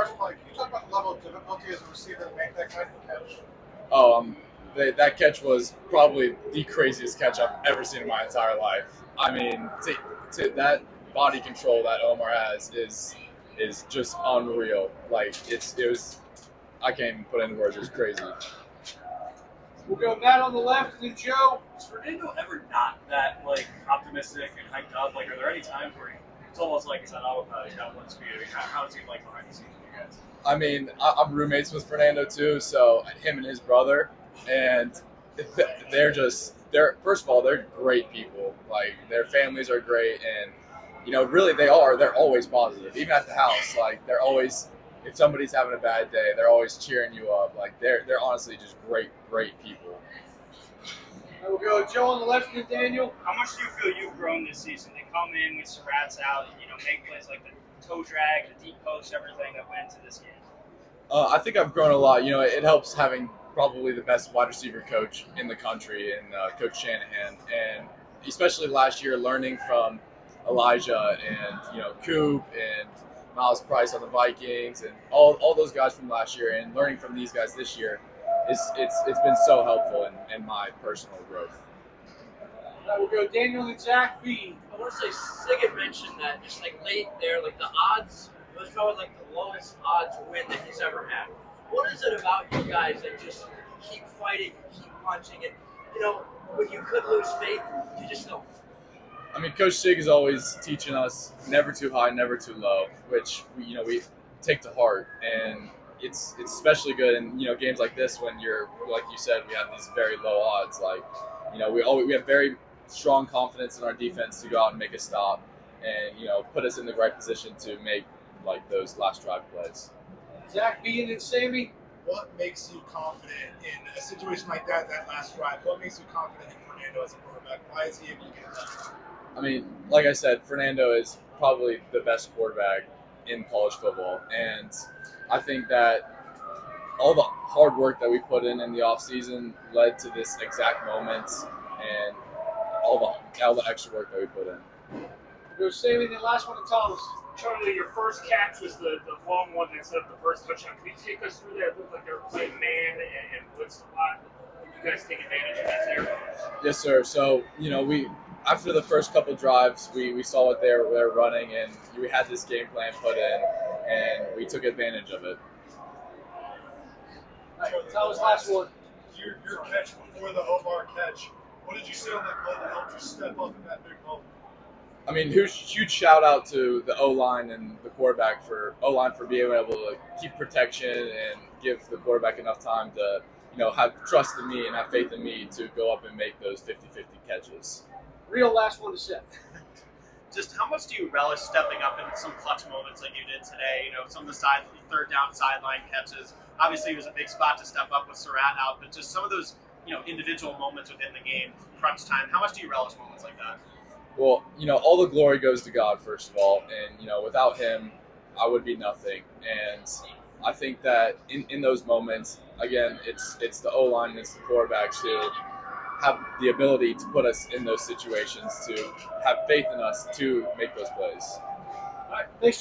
Omar's play. Can you talk about the level of difficulty as a receiver to make that kind of catch? That catch was probably the craziest catch I've ever seen in my entire life. I mean, to that body control that Omar has is just unreal. Like it was. I can't even put it into words. It was crazy. We'll go Matt on the left and then Joe. Is Fernando ever not that optimistic and hyped up? Like, are there any times where it's almost like he's on autopilot, he's got one speed? I mean, how is he like behind the scenes with you guys? I mean, I'm roommates with Fernando too, so him and his brother, and they're first of all, they're great people. Like their families are great, and really they're always positive. Even at the house, like they're always, if somebody's having a bad day, they're always cheering you up. Like they're honestly just great people. We'll go Joe on the left and then Daniel. How much do you feel you've grown this season to come in with Surratt's out and make plays like the toe drag, the deep post, everything that went into this game? I think I've grown a lot. It helps having probably the best wide receiver coach in the country, and Coach Shanahan, and especially last year learning from Elijah and Coop and Miles Price on the Vikings and all those guys from last year, and learning from these guys this year, it's been so helpful in my personal growth. We'll go Daniel and Zach B. I want to say Siggett mentioned that just late there, the odds, it was probably the lowest odds win that he's ever had. What is it about you guys that just keep fighting, keep punching it? When you could lose faith, you just don't. I mean, Coach Sig is always teaching us never too high, never too low, which we take to heart, and it's especially good in games like this when you're, like you said, we have these very low odds. We have very strong confidence in our defense to go out and make a stop, and put us in the right position to make those last drive plays. Zach B and then Sammy. What makes you confident in a situation like that last drive? What makes you confident in Fernando as a quarterback? Why is he able to get it done? I mean, like I said, Fernando is probably the best quarterback in college football, and I think that all the hard work that we put in the offseason led to this exact moment, and all the extra work that we put in. We'll go Sammy and then last one to Thomas. Charlie, your first catch was the long one that set up the first touchdown. Can you take us through that? It looked like they were playing man and blitz a lot. Did you guys take advantage of that there? Yes, sir. So, we after the first couple drives, we saw what they were running, and we had this game plan put in, and we took advantage of it. All right, Thomas, last one. Your catch before the Omar catch, what did you say on that play that helped you step up in that big moment? I mean, huge shout out to the O-line and the quarterback for being able to keep protection and give the quarterback enough time to, have trust in me and have faith in me to go up and make those 50-50 catches. Real last one to Seth. Just how much do you relish stepping up in some clutch moments like you did today? Some of the third down sideline catches. Obviously, it was a big spot to step up with Surratt out, but just some of those, individual moments within the game, crunch time. How much do you relish moments like that? Well, all the glory goes to God, first of all, and without Him, I would be nothing. And I think that in those moments, again, it's the O-line and it's the quarterbacks who have the ability to put us in those situations, to have faith in us to make those plays. All right, thanks.